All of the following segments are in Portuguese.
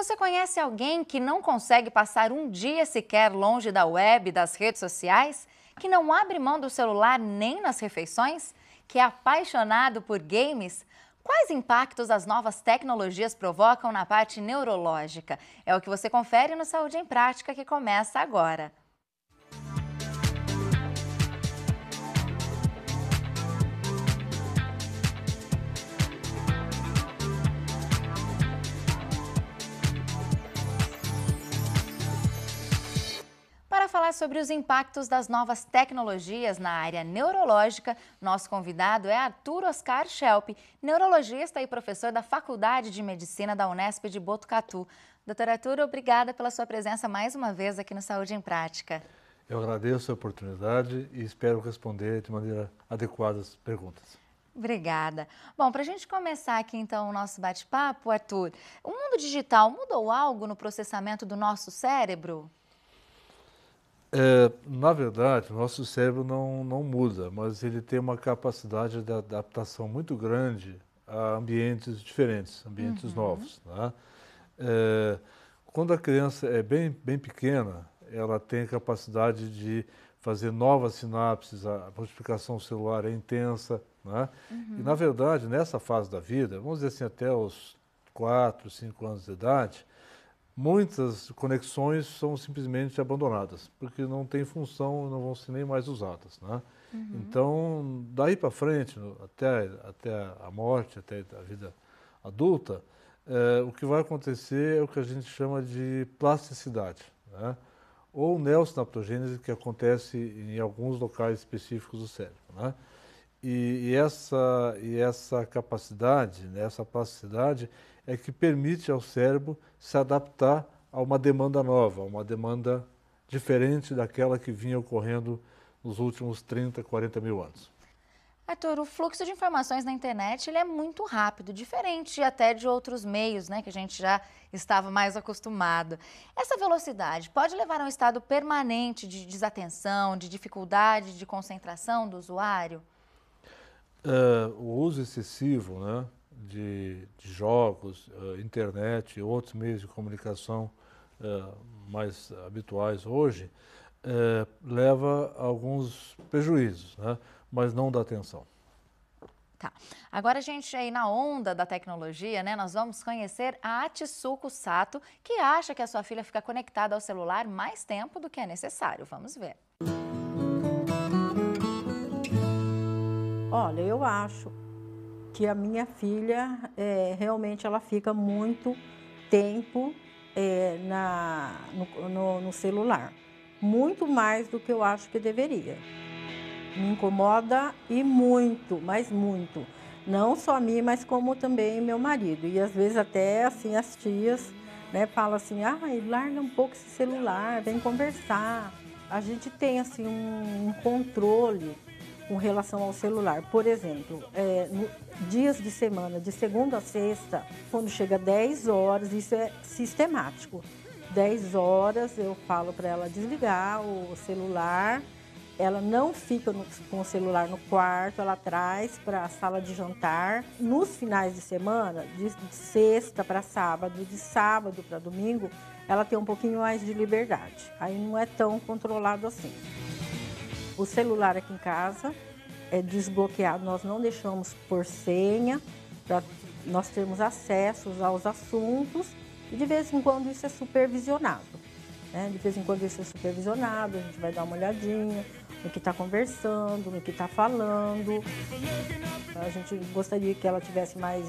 Você conhece alguém que não consegue passar um dia sequer longe da web e das redes sociais? Que não abre mão do celular nem nas refeições? Que é apaixonado por games? Quais impactos as novas tecnologias provocam na parte neurológica? É o que você confere no Saúde em Prática, que começa agora. Para falar sobre os impactos das novas tecnologias na área neurológica, nosso convidado é Arthur Oscar Schelp, neurologista e professor da Faculdade de Medicina da Unesp de Botucatu. Doutor Arthur, obrigada pela sua presença mais uma vez aqui no Saúde em Prática. Eu agradeço a oportunidade e espero responder de maneira adequada as perguntas. Obrigada. Bom, para a gente começar aqui então o nosso bate-papo, Arthur, o mundo digital mudou algo no processamento do nosso cérebro? Na verdade, o nosso cérebro não muda, mas ele tem uma capacidade de adaptação muito grande a ambientes diferentes, ambientes novos, né? Quando a criança é bem pequena, ela tem a capacidade de fazer novas sinapses, a multiplicação celular é intensa, né? E, na verdade, nessa fase da vida, vamos dizer assim, até os 4, 5 anos de idade, muitas conexões são simplesmente abandonadas, porque não tem função e não vão ser nem mais usadas, né? Então, daí para frente, até a morte, até a vida adulta, o que vai acontecer é o que a gente chama de plasticidade, né? Ou neossinaptogênese, que acontece em alguns locais específicos do cérebro, né? E essa capacidade, né, essa plasticidade, é que permite ao cérebro se adaptar a uma demanda nova, a uma demanda diferente daquela que vinha ocorrendo nos últimos 30, 40 mil anos. Arthur, o fluxo de informações na internet ele é muito rápido, diferente até de outros meios, né, que a gente já estava mais acostumado. Essa velocidade pode levar a um estado permanente de desatenção, de dificuldade de concentração do usuário? O uso excessivo, né, de jogos, internet e outros meios de comunicação mais habituais hoje, leva a alguns prejuízos, né, mas não da atenção. Tá. Agora a gente aí na onda da tecnologia, né, nós vamos conhecer a Atsuko Sato, que acha que a sua filha fica conectada ao celular mais tempo do que é necessário. Vamos ver. Olha, eu acho que a minha filha, realmente ela fica muito tempo no celular. Muito mais do que eu acho que deveria. Me incomoda e muito, mas muito. Não só a mim, mas como também meu marido. E às vezes até assim as tias, né, falam assim, larga um pouco esse celular, vem conversar. A gente tem assim um controle com relação ao celular. Por exemplo, dias de semana, de segunda a sexta, quando chega 10 horas, isso é sistemático. 10 horas eu falo para ela desligar o celular, ela não fica com o celular no quarto, ela traz para a sala de jantar. Nos finais de semana, de sexta para sábado, de sábado para domingo, ela tem um pouquinho mais de liberdade. Aí não é tão controlado assim. O celular aqui em casa é desbloqueado, nós não deixamos por senha, para nós termos acesso aos assuntos e de vez em quando isso é supervisionado. Né? De vez em quando isso é supervisionado, a gente vai dar uma olhadinha no que está conversando, no que está falando. A gente gostaria que elas tivessem mais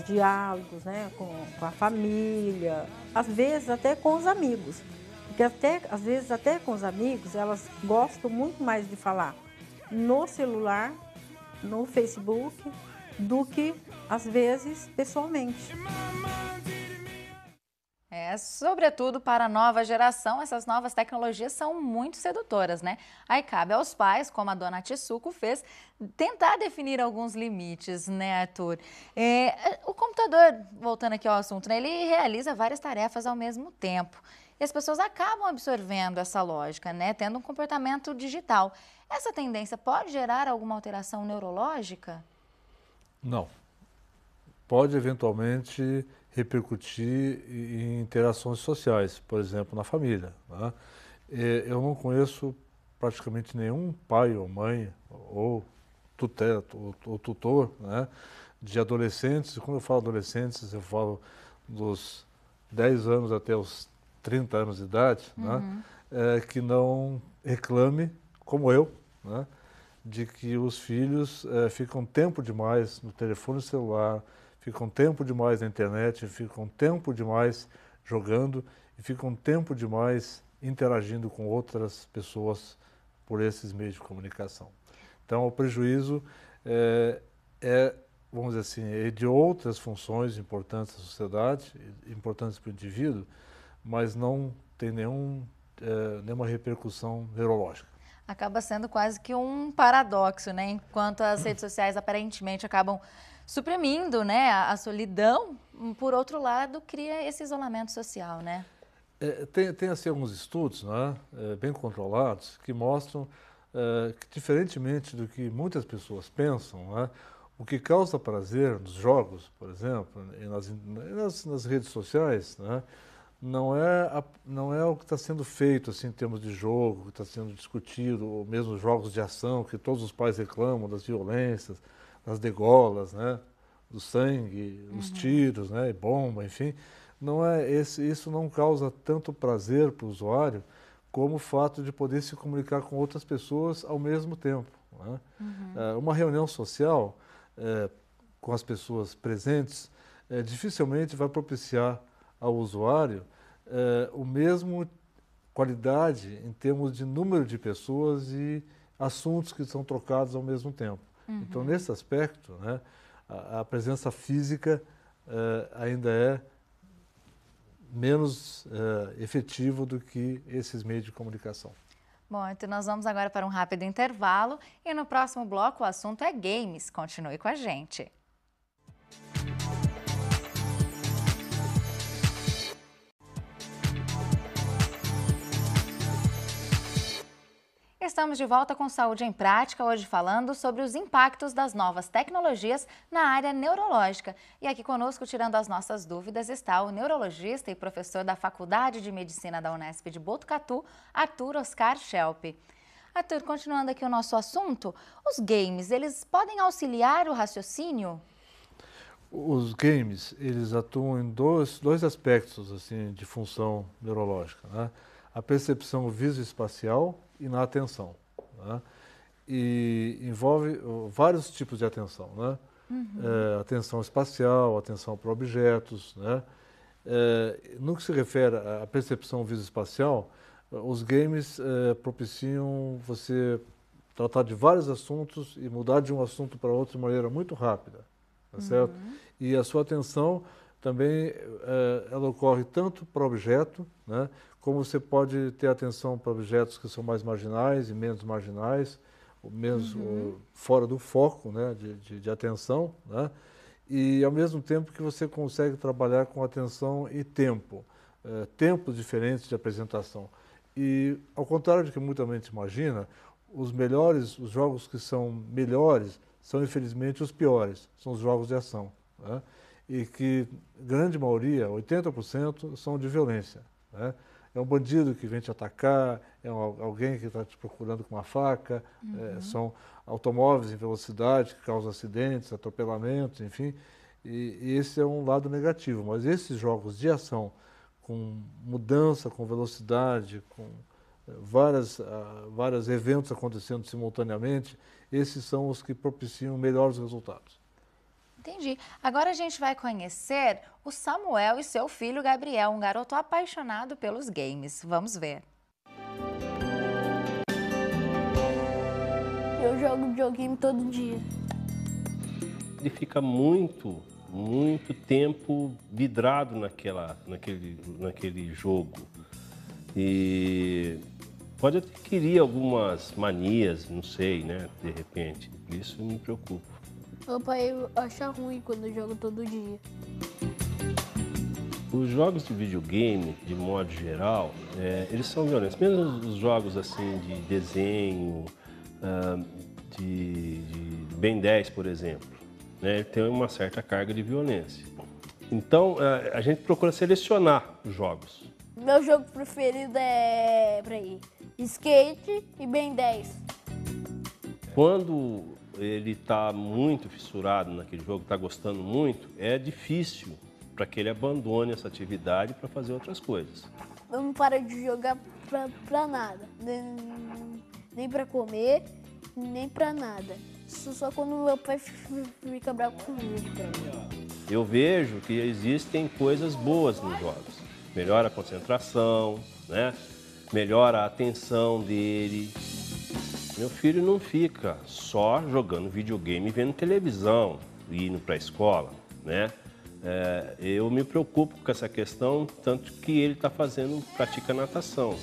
diálogos, né? com a família, às vezes até com os amigos. Porque às vezes até com os amigos, elas gostam muito mais de falar no celular, no Facebook, do que, às vezes, pessoalmente. Sobretudo para a nova geração, essas novas tecnologias são muito sedutoras, né? Aí cabe aos pais, como a dona Atsuko fez, tentar definir alguns limites, né, Arthur? O computador, voltando aqui ao assunto, né, ele realiza várias tarefas ao mesmo tempo. E as pessoas acabam absorvendo essa lógica, né, tendo um comportamento digital. Essa tendência pode gerar alguma alteração neurológica? Não. pode eventualmente repercutir em interações sociais, por exemplo, na família, né? Eu não conheço praticamente nenhum pai ou mãe ou tutela, ou tutor, né, de adolescentes. E quando eu falo adolescentes, eu falo dos 10 anos até os 30 anos de idade, né, que não reclame, como eu, né, de que os filhos ficam tempo demais no telefone celular, ficam tempo demais na internet, ficam tempo demais jogando e ficam tempo demais interagindo com outras pessoas por esses meios de comunicação. Então, o prejuízo vamos dizer assim, é de outras funções importantes da sociedade, importantes para o indivíduo, mas não tem nenhuma repercussão neurológica. Acaba sendo quase que um paradoxo, né? Enquanto as redes sociais aparentemente acabam suprimindo, né, a solidão, por outro lado, cria esse isolamento social, né? Tem assim, alguns estudos, né, bem controlados, que mostram que, diferentemente do que muitas pessoas pensam, né, o que causa prazer nos jogos, por exemplo, e nas redes sociais, né, não é o que está sendo feito assim, em termos de jogo, que está sendo discutido, ou mesmo jogos de ação, que todos os pais reclamam das violências, das degolas, né, do sangue, os tiros, né, e bomba, enfim. Isso não causa tanto prazer para o usuário como o fato de poder se comunicar com outras pessoas ao mesmo tempo, né? Uma reunião social com as pessoas presentes dificilmente vai propiciar ao usuário o mesmo qualidade em termos de número de pessoas e assuntos que são trocados ao mesmo tempo. Então, nesse aspecto, né, a presença física ainda é menos efetivo do que esses meios de comunicação. Bom, então nós vamos agora para um rápido intervalo e no próximo bloco o assunto é games. Continue com a gente. Estamos de volta com Saúde em Prática, hoje falando sobre os impactos das novas tecnologias na área neurológica. E aqui conosco, tirando as nossas dúvidas, está o neurologista e professor da Faculdade de Medicina da Unesp de Botucatu, Arthur Oscar Schelp. Arthur, continuando aqui o nosso assunto, os games, eles podem auxiliar o raciocínio? Os games, eles atuam em dois aspectos assim, de função neurológica, né? A percepção visoespacial e na atenção, né? E envolve vários tipos de atenção, né? Atenção espacial, atenção para objetos, né? No que se refere à percepção visoespacial, os games propiciam você tratar de vários assuntos e mudar de um assunto para outro de maneira muito rápida, tá certo? E a sua atenção também ela ocorre tanto para o objeto, né, como você pode ter atenção para objetos que são mais marginais e menos marginais, ou menos fora do foco, né, de atenção, né, e ao mesmo tempo que você consegue trabalhar com atenção e tempo, tempos diferentes de apresentação. E ao contrário do que muita gente imagina, os jogos que são melhores são infelizmente os piores, são os jogos de ação, né, e que grande maioria, 80%, são de violência, né? É um bandido que vem te atacar, é alguém que está te procurando com uma faca, são automóveis em velocidade que causam acidentes, atropelamentos, enfim. E esse é um lado negativo. Mas esses jogos de ação, com mudança, com velocidade, com vários eventos acontecendo simultaneamente, esses são os que propiciam melhores resultados. Entendi. Agora a gente vai conhecer o Samuel e seu filho Gabriel, um garoto apaixonado pelos games. Vamos ver. Eu jogo videogame todo dia. Ele fica muito tempo vidrado naquele jogo. E pode adquirir algumas manias, não sei, né? De repente. Isso me preocupa. Meu pai acha ruim quando eu jogo todo dia. Os jogos de videogame, de modo geral, eles são violentos. Mesmo os jogos assim de desenho, de Ben 10, por exemplo. né, ele tem uma certa carga de violência. Então, a gente procura selecionar os jogos. Meu jogo preferido é, skate e Ben 10. Quando ele está muito fissurado naquele jogo, está gostando muito, é difícil para que ele abandone essa atividade para fazer outras coisas. Eu não paro de jogar pra nada, nem pra comer, nem pra nada. Só quando meu pai fica bravo comigo. Eu vejo que existem coisas boas nos jogos. Melhora a concentração, né? Melhora a atenção dele. Meu filho não fica só jogando videogame e vendo televisão e indo para a escola, né? Eu me preocupo com essa questão, tanto que ele pratica natação.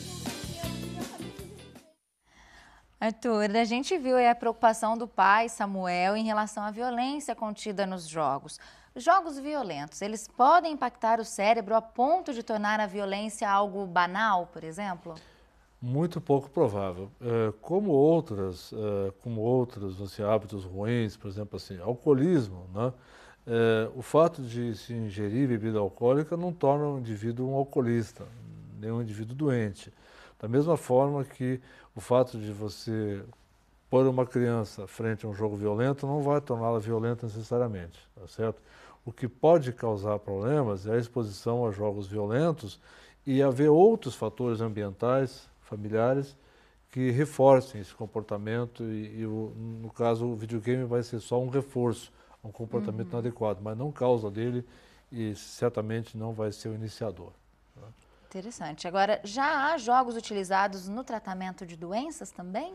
Arthur, a gente viu aí a preocupação do pai, Samuel, em relação à violência contida nos jogos. Jogos violentos, eles podem impactar o cérebro a ponto de tornar a violência algo banal, por exemplo? Muito pouco provável. Como outros assim, hábitos ruins, por exemplo, assim, alcoolismo, né? O fato de se ingerir bebida alcoólica não torna um indivíduo um alcoolista, nem um indivíduo doente. Da mesma forma que o fato de você pôr uma criança frente a um jogo violento não vai torná-la violenta necessariamente, tá certo? O que pode causar problemas é a exposição a jogos violentos e haver outros fatores ambientais, familiares, que reforcem esse comportamento no caso, o videogame vai ser só um reforço a um comportamento inadequado, mas não causa dele e certamente não vai ser o iniciador. Tá? Interessante. Agora, já há jogos utilizados no tratamento de doenças também?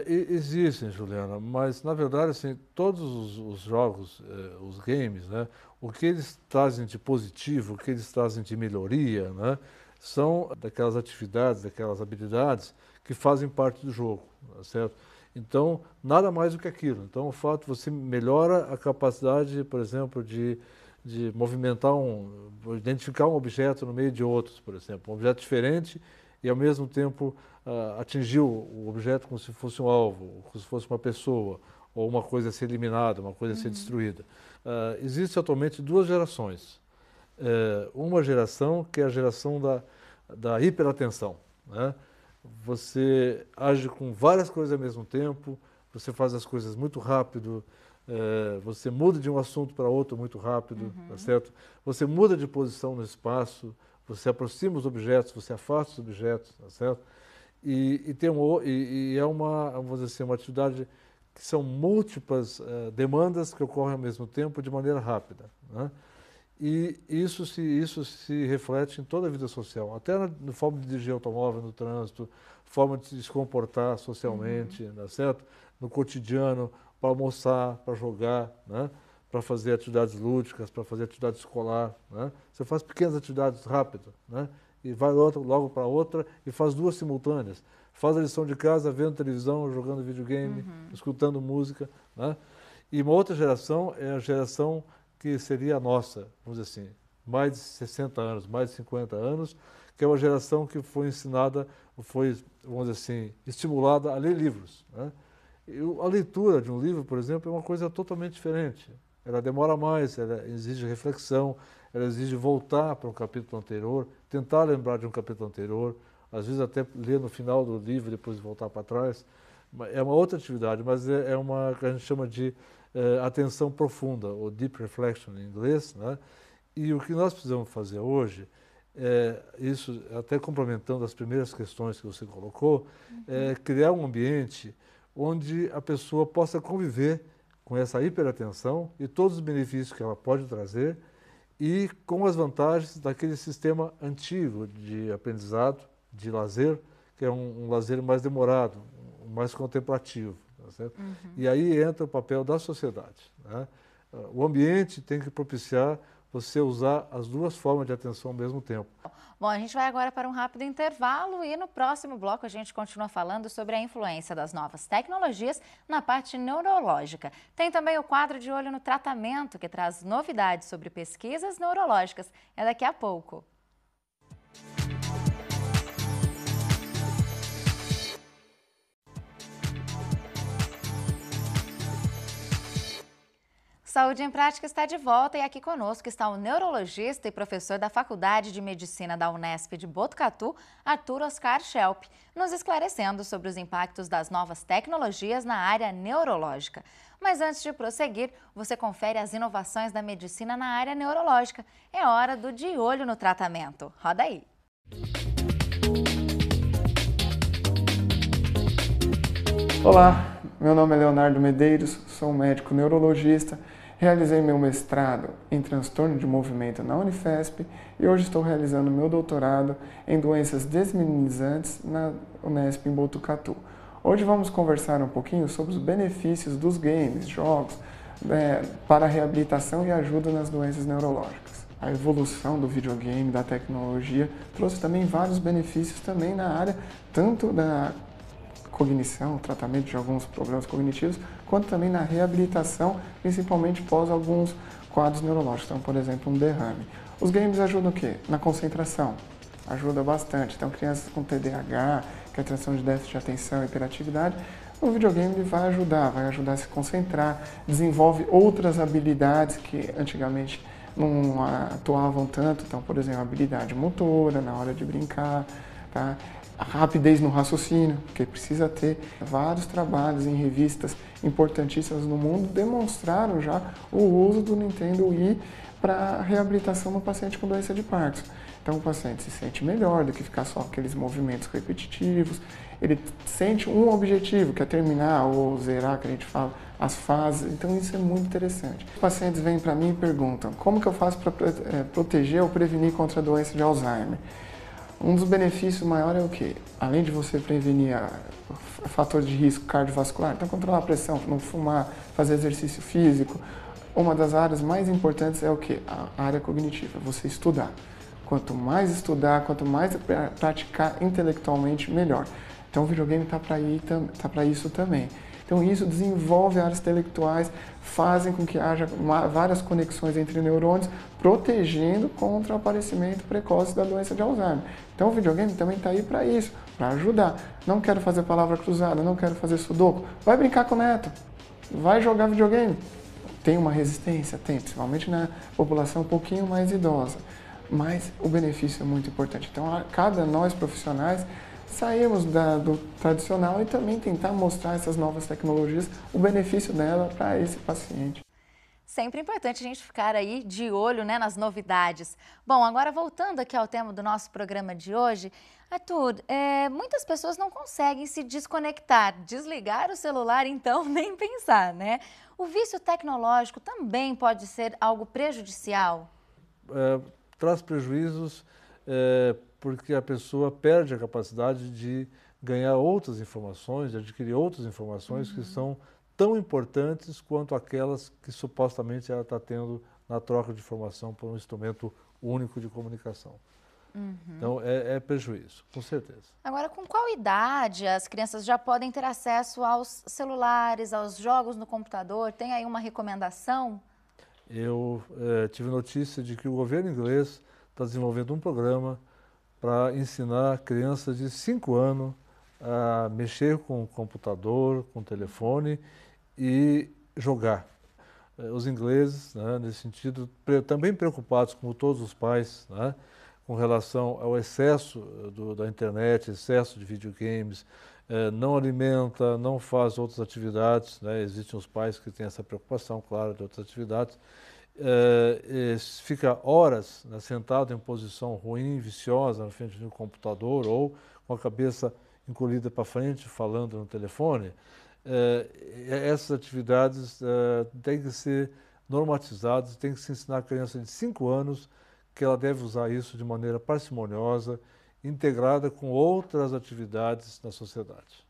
Existem, Juliana, mas na verdade, assim, todos os jogos, os games, né, o que eles trazem de positivo, o que eles trazem de melhoria, né, são daquelas atividades, daquelas habilidades que fazem parte do jogo, tá certo? Então, nada mais do que aquilo. Então, o fato de você melhora a capacidade, por exemplo, de movimentar identificar um objeto no meio de outros, por exemplo, um objeto diferente e ao mesmo tempo atingir o objeto como se fosse um alvo, como se fosse uma pessoa, ou uma coisa a ser eliminada, uma coisa a ser destruída. Existem atualmente duas gerações. Uma geração que é a geração da hiperatenção, né? Você age com várias coisas ao mesmo tempo, você faz as coisas muito rápido, você muda de um assunto para outro muito rápido, tá certo? Você muda de posição no espaço, você aproxima os objetos, você afasta os objetos, tá certo? E é vamos dizer assim, uma atividade que são múltiplas demandas que ocorrem ao mesmo tempo de maneira rápida, né? E isso se reflete em toda a vida social, até na forma de dirigir automóvel no trânsito, forma de se comportar socialmente, tá certo? No cotidiano, para almoçar, para jogar, né? Para fazer atividades lúdicas, para fazer atividade escolar, né? Você faz pequenas atividades rápidas, né? E vai logo para outra e faz duas simultâneas. Faz a lição de casa vendo televisão, jogando videogame, escutando música, né? E uma outra geração é a geração que seria a nossa, vamos dizer assim, mais de 60 anos, mais de 50 anos, que é uma geração que foi ensinada, vamos dizer assim, estimulada a ler livros, né? A leitura de um livro, por exemplo, é uma coisa totalmente diferente. Ela demora mais, ela exige reflexão, ela exige voltar para um capítulo anterior, tentar lembrar de um capítulo anterior, às vezes até ler no final do livro e depois voltar para trás. É uma outra atividade, mas é uma que a gente chama de atenção profunda, ou deep reflection em inglês, né? E o que nós precisamos fazer hoje, isso até complementando as primeiras questões que você colocou, é criar um ambiente onde a pessoa possa conviver com essa hiperatenção e todos os benefícios que ela pode trazer e com as vantagens daquele sistema antigo de aprendizado, de lazer, que é um lazer mais demorado, mais contemplativo. Tá certo? E aí entra o papel da sociedade, né? O ambiente tem que propiciar você usar as duas formas de atenção ao mesmo tempo. Bom, a gente vai agora para um rápido intervalo e no próximo bloco a gente continua falando sobre a influência das novas tecnologias na parte neurológica. Tem também o quadro de olho no tratamento, que traz novidades sobre pesquisas neurológicas. É daqui a pouco. Saúde em Prática está de volta e aqui conosco está o neurologista e professor da Faculdade de Medicina da Unesp de Botucatu, Arthur Oscar Schelp, nos esclarecendo sobre os impactos das novas tecnologias na área neurológica. Mas antes de prosseguir, você confere as inovações da medicina na área neurológica. É hora do De Olho no Tratamento. Roda aí! Olá, meu nome é Leonardo Medeiros, sou médico neurologista, realizei meu mestrado em transtorno de movimento na Unifesp e hoje estou realizando meu doutorado em doenças desminimizantes na Unesp em Botucatu. Hoje vamos conversar um pouquinho sobre os benefícios dos games, jogos, para a reabilitação e ajuda nas doenças neurológicas. A evolução do videogame, da tecnologia, trouxe também vários benefícios também na área tanto da cognição, tratamento de alguns problemas cognitivos, quanto também na reabilitação, principalmente pós alguns quadros neurológicos, então, por exemplo, um derrame. Os games ajudam o quê? Na concentração, ajuda bastante. Então, crianças com TDAH, que é a transtorno de déficit de atenção e hiperatividade, o videogame ele vai ajudar a se concentrar, desenvolve outras habilidades que antigamente não atuavam tanto, então, por exemplo, a habilidade motora na hora de brincar, tá? A rapidez no raciocínio, que precisa ter. Vários trabalhos em revistas importantíssimas no mundo demonstraram já o uso do Nintendo Wii para reabilitação no paciente com doença de Parkinson. Então o paciente se sente melhor do que ficar só aqueles movimentos repetitivos, ele sente um objetivo, que é terminar ou zerar, que a gente fala, as fases, então isso é muito interessante. Os pacientes vêm para mim e perguntam, como que eu faço para proteger ou prevenir contra a doença de Alzheimer? Um dos benefícios maiores é o quê? Além de você prevenir fatores de risco cardiovascular, então controlar a pressão, não fumar, fazer exercício físico, uma das áreas mais importantes é o quê? A área cognitiva, você estudar. Quanto mais estudar, quanto mais praticar intelectualmente, melhor. Então o videogame está para isso também. Então isso desenvolve áreas intelectuais, fazem com que haja várias conexões entre neurônios, protegendo contra o aparecimento precoce da doença de Alzheimer. Então o videogame também está aí para isso, para ajudar. Não quero fazer palavra cruzada, não quero fazer sudoku, vai brincar com o neto, vai jogar videogame. Tem uma resistência? Tem, principalmente na população um pouquinho mais idosa, mas o benefício é muito importante. Então cada nós profissionais sairmos do tradicional e também tentar mostrar essas novas tecnologias, o benefício dela para esse paciente. Sempre importante a gente ficar aí de olho, né, nas novidades. Bom, agora voltando aqui ao tema do nosso programa de hoje, Arthur, muitas pessoas não conseguem se desconectar, desligar o celular, então nem pensar, né? O vício tecnológico também pode ser algo prejudicial? Traz prejuízos porque a pessoa perde a capacidade de ganhar outras informações, de adquirir outras informações que são tão importantes quanto aquelas que supostamente ela está tendo na troca de informação por um instrumento único de comunicação. Então, é prejuízo, com certeza. Agora, com qual idade as crianças já podem ter acesso aos celulares, aos jogos no computador? Tem aí uma recomendação? Eu tive notícia de que o governo inglês está desenvolvendo um programa para ensinar crianças de 5 anos a mexer com o computador, com o telefone e jogar. Os ingleses, né, nesse sentido, também preocupados, como todos os pais, né, com relação ao excesso da internet, excesso de videogames, não alimenta, não faz outras atividades, né, existem os pais que têm essa preocupação, claro, de outras atividades, fica horas, né, sentado em posição ruim, viciosa, na frente do computador ou com a cabeça encolhida para frente, falando no telefone, essas atividades têm que ser normatizadas, tem que se ensinar a criança de 5 anos que ela deve usar isso de maneira parcimoniosa, integrada com outras atividades na sociedade.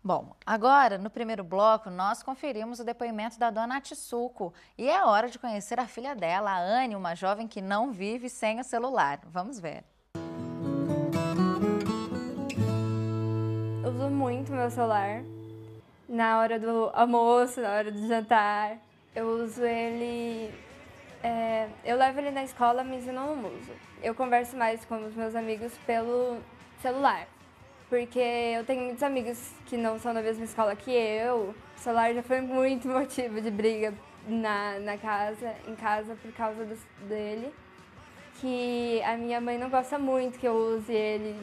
Bom, agora, no primeiro bloco, nós conferimos o depoimento da dona Atsuko e é hora de conhecer a filha dela, a Anne, uma jovem que não vive sem o celular. Vamos ver. Eu uso muito meu celular na hora do almoço, na hora do jantar. Eu uso ele... eu levo ele na escola, mas eu não uso. Eu converso mais com os meus amigos pelo celular. Porque eu tenho muitos amigos que não são da mesma escola que eu. O celular já foi muito motivo de briga em casa por causa dele, que a minha mãe não gosta muito que eu use ele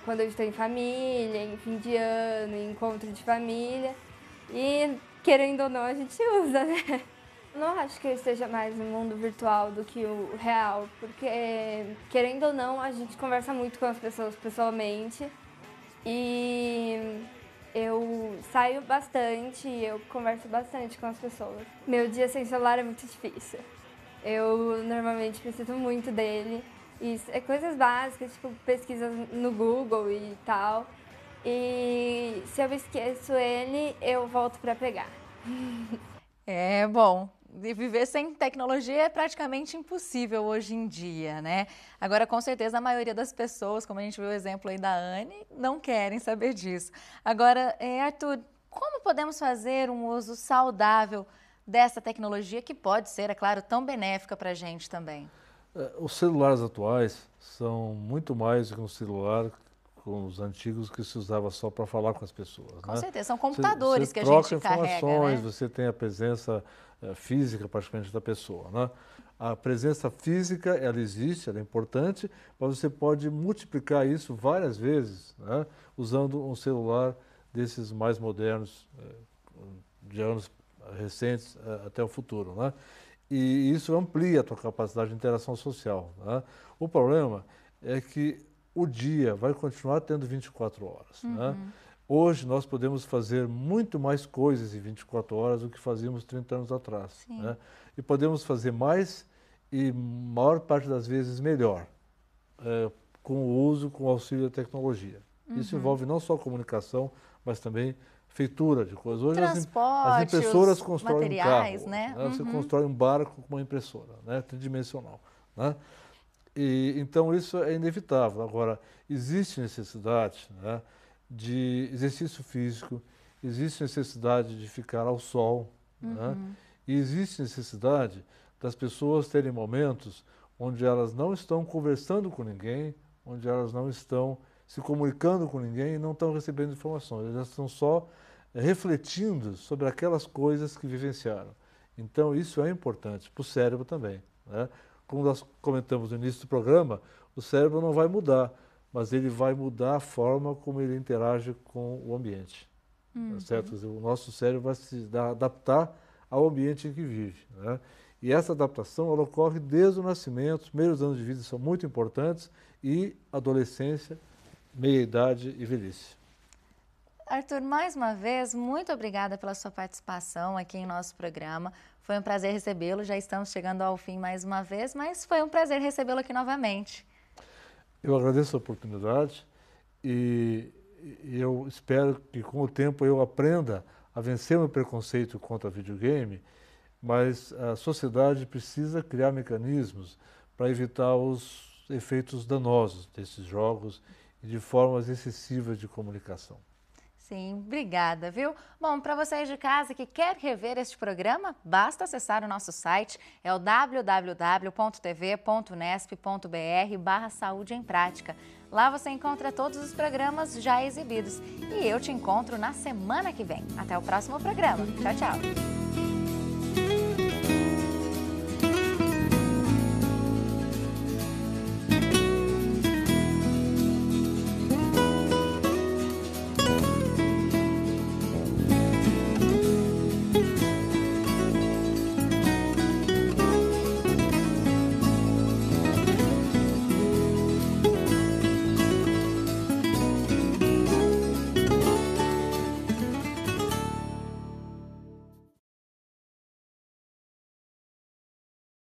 quando eu estou em família, em fim de ano, em encontro de família. E, querendo ou não, a gente usa, né? Não acho que eu esteja mais no mundo virtual do que o real, porque, querendo ou não, a gente conversa muito com as pessoas pessoalmente. E eu saio bastante, eu converso bastante com as pessoas. Meu dia sem celular é muito difícil. Eu normalmente preciso muito dele. E é coisas básicas, tipo pesquisas no Google e tal. E se eu esqueço ele, eu volto para pegar. É bom. Viver sem tecnologia é praticamente impossível hoje em dia, né? Agora, com certeza, a maioria das pessoas, como a gente viu o exemplo aí da Anne, não querem saber disso. Agora, Arthur, como podemos fazer um uso saudável dessa tecnologia que pode ser, é claro, tão benéfica para a gente também? Os celulares atuais são muito mais do que um celular com os antigos que se usava só para falar com as pessoas. Com né? certeza, são computadores que a troca gente carrega, informações, né? você tem a presença física praticamente da pessoa. Né? A presença física, ela existe, ela é importante, mas você pode multiplicar isso várias vezes, né? Usando um celular desses mais modernos, de anos recentes até o futuro. Né? E isso amplia a tua capacidade de interação social. Né? O problema é que o dia vai continuar tendo 24 horas. Né? Hoje nós podemos fazer muito mais coisas em 24 horas do que fazíamos 30 anos atrás. Né? E podemos fazer mais e maior parte das vezes melhor, com o uso, com o auxílio da tecnologia. Isso envolve não só comunicação, mas também feitura de coisas. Hoje as impressoras constroem materiais, um carro, né? Você constrói um barco com uma impressora, né? Tridimensional. Né? E, então isso é inevitável. Agora, existe necessidade, né, de exercício físico, existe necessidade de ficar ao sol, né? E existe necessidade das pessoas terem momentos onde elas não estão conversando com ninguém, onde elas não estão se comunicando com ninguém e não estão recebendo informações, elas estão só refletindo sobre aquelas coisas que vivenciaram. Então isso é importante para o cérebro também. Né? Como nós comentamos no início do programa, o cérebro não vai mudar, mas ele vai mudar a forma como ele interage com o ambiente. Tá certo? O nosso cérebro vai se adaptar ao ambiente em que vive. Né? E essa adaptação ela ocorre desde o nascimento, os primeiros anos de vida são muito importantes, e adolescência, meia-idade e velhice. Arthur, mais uma vez, muito obrigada pela sua participação aqui em nosso programa. Foi um prazer recebê-lo, já estamos chegando ao fim mais uma vez, mas foi um prazer recebê-lo aqui novamente. Eu agradeço a oportunidade e eu espero que com o tempo eu aprenda a vencer o meu preconceito contra videogame, mas a sociedade precisa criar mecanismos para evitar os efeitos danosos desses jogos e de formas excessivas de comunicação. Sim, obrigada, viu? Bom, para vocês de casa que quer rever este programa, basta acessar o nosso site, é o www.tv.unesp.br/Saúde em Prática. Lá você encontra todos os programas já exibidos. E eu te encontro na semana que vem. Até o próximo programa. Tchau, tchau.